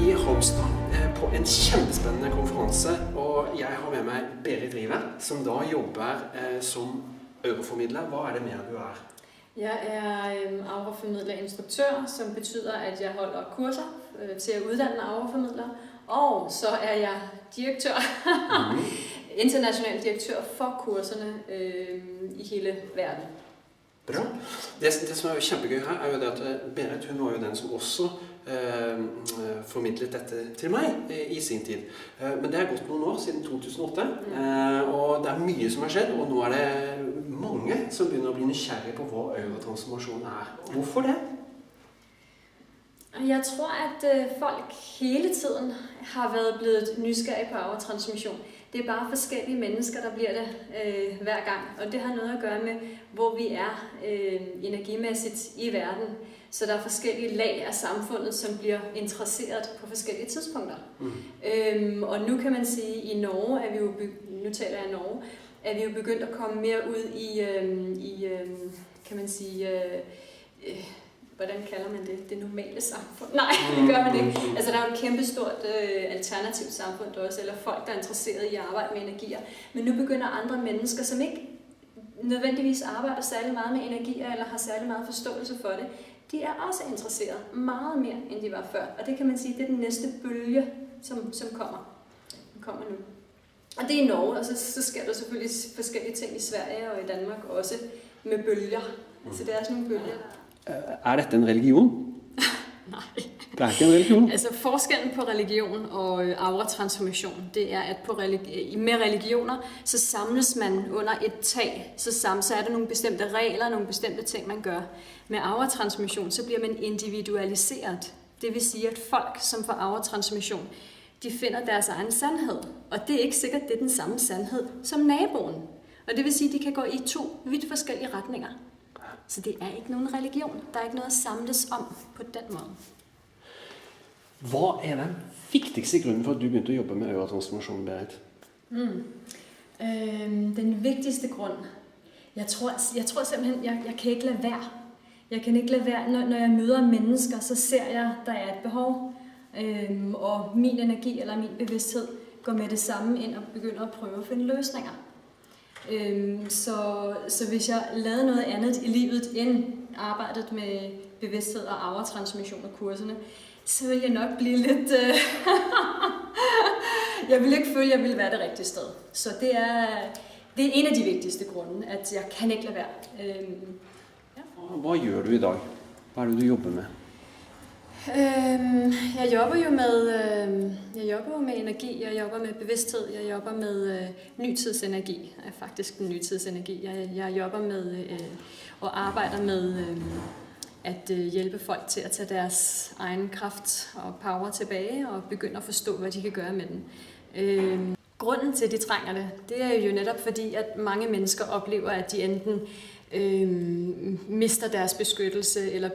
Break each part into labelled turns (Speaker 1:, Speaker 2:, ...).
Speaker 1: i Holmstad på en kjempespennende konferanse, og jeg har med meg Berit Rive, som da jobber som euroformidler. Hva er det mer du er?
Speaker 2: Jeg er auraformidler instruktør, som betyder, at jeg holder kurser til at uddanne auraformidlere, og så er jeg direktør, international direktør for kurserne i hele verden.
Speaker 1: Bra. Det som er jo kjempegøy her, er jo det at Berit, hun var jo den som også formidlet dette til meg i sin tid. Men det har gått noen år, siden 2008, og det er mye som har skjedd, og nå er det mange som begynner å bli nysgjerrige på hva eurotransformasjon er. Hvorfor det?
Speaker 2: Jeg tror, at folk hele tiden har været blevet nysgerrige på auratransmission. Det er bare forskellige mennesker, der bliver det hver gang, og det har noget at gøre med, hvor vi er energimæssigt i verden. Så der er forskellige lag af samfundet, som bliver interesseret på forskellige tidspunkter. Og nu kan man sige, at i Norge er vi jo, nu taler jeg Norge, er vi jo begyndt at komme mere ud i kan man sige, hvordan kalder man det? Det normale samfund? Nej, det gør man ikke. Altså der er jo et kæmpestort alternativt samfund også, eller folk, der er interesseret i at arbejde med energier. Men nu begynder andre mennesker, som ikke nødvendigvis arbejder særlig meget med energier, eller har særlig meget forståelse for det, de er også interesseret meget mere, end de var før. Og det kan man sige, det er den næste bølge, som kommer nu. Og det er i Norge, og så sker der selvfølgelig forskellige ting i Sverige og i Danmark også med bølger. Så det er sådan nogle bølger.
Speaker 1: Er dette en religion?
Speaker 2: Nej.
Speaker 1: Det er ikke en religion?
Speaker 2: Altså forskellen på religion og auratransformation, det er, at med religioner, så samles man under et tag, så er der nogle bestemte regler, nogle bestemte ting, man gør. Med auratransformation, så bliver man individualiseret. Det vil sige, at folk, som får auratransformation, de finder deres egen sandhed. Og det er ikke sikkert, det er den samme sandhed som naboen. Og det vil sige, at de kan gå i 2 vidt forskellige retninger. Så det er ikke nogen religion. Der er ikke noget at samles om på den måde.
Speaker 1: Hvad er den vigtigste grunden for, at du begyndte at jobbe med auratransformation, Berit?
Speaker 2: Den vigtigste grund? Jeg tror simpelthen, jeg kan ikke lade være. Jeg kan ikke lade være, når jeg møder mennesker, så ser jeg, der er et behov. Og min energi eller min bevidsthed går med det samme ind og begynder at prøve at finde løsninger. Så hvis jeg lavede noget andet i livet end arbejdet med bevidsthed og auratransmission og kurserne, så ville jeg nok blive lidt... jeg ville ikke føle, at jeg ville være det rigtige sted. Så det er en af de vigtigste grunde, at jeg kan ikke lade være.
Speaker 1: Hvad gør du i dag? Hvad er det, du jobber med?
Speaker 2: Jeg jobber jo med energi, jeg jobber med bevidsthed, jeg jobber med nytidsenergi, faktisk den nytidsenergi. Jeg jobber med og arbejder med at hjælpe folk til at tage deres egen kraft og power tilbage og begynde at forstå, hvad de kan gøre med den. Grunden til, at de trænger det er jo netop fordi, at mange mennesker oplever, at de enten mister deres beskyttelse, eller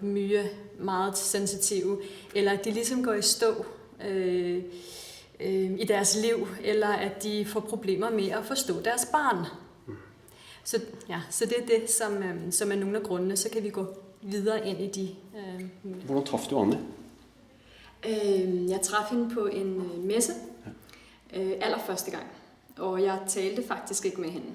Speaker 2: bliver meget sensitive, eller at de ligesom går i stå i deres liv, eller at de får problemer med at forstå deres barn. Så det er det, som er nogle af grundene. Så kan vi gå videre ind i de...
Speaker 1: Hvordan traf du Anne?
Speaker 2: Jeg traf hende på en messe allerførste gang, og jeg talte faktisk ikke med hende.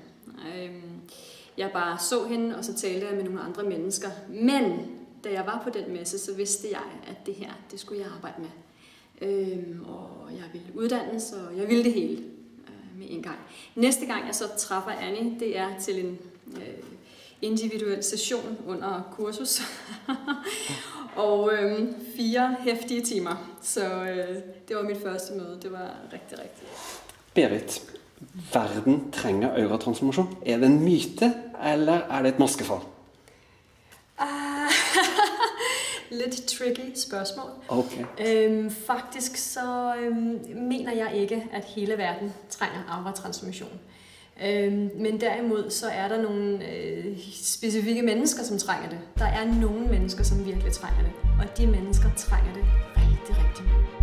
Speaker 2: Jeg bare så hende, og så talte jeg med nogle andre mennesker. Men da jeg var på den messe, så vidste jeg, at det her, det skulle jeg arbejde med. Og jeg ville uddannes, og jeg ville det hele med en gang. Næste gang jeg så træffer Annie, det er til en individuel session under kursus. Og 4 heftige timer. Så det var mit første møde. Det var rigtig, rigtig.
Speaker 1: Berit, verden trænger auratransformasjon. Er det en myte, eller er det et maskefald?
Speaker 2: Lidt tricky spørgsmål.
Speaker 1: Okay.
Speaker 2: Faktisk så mener jeg ikke, at hele verden trænger auratransformation. Men derimod så er der nogle specifikke mennesker, som trænger det. Der er nogle mennesker, som virkelig trænger det. Og de mennesker trænger det rigtig, rigtig meget.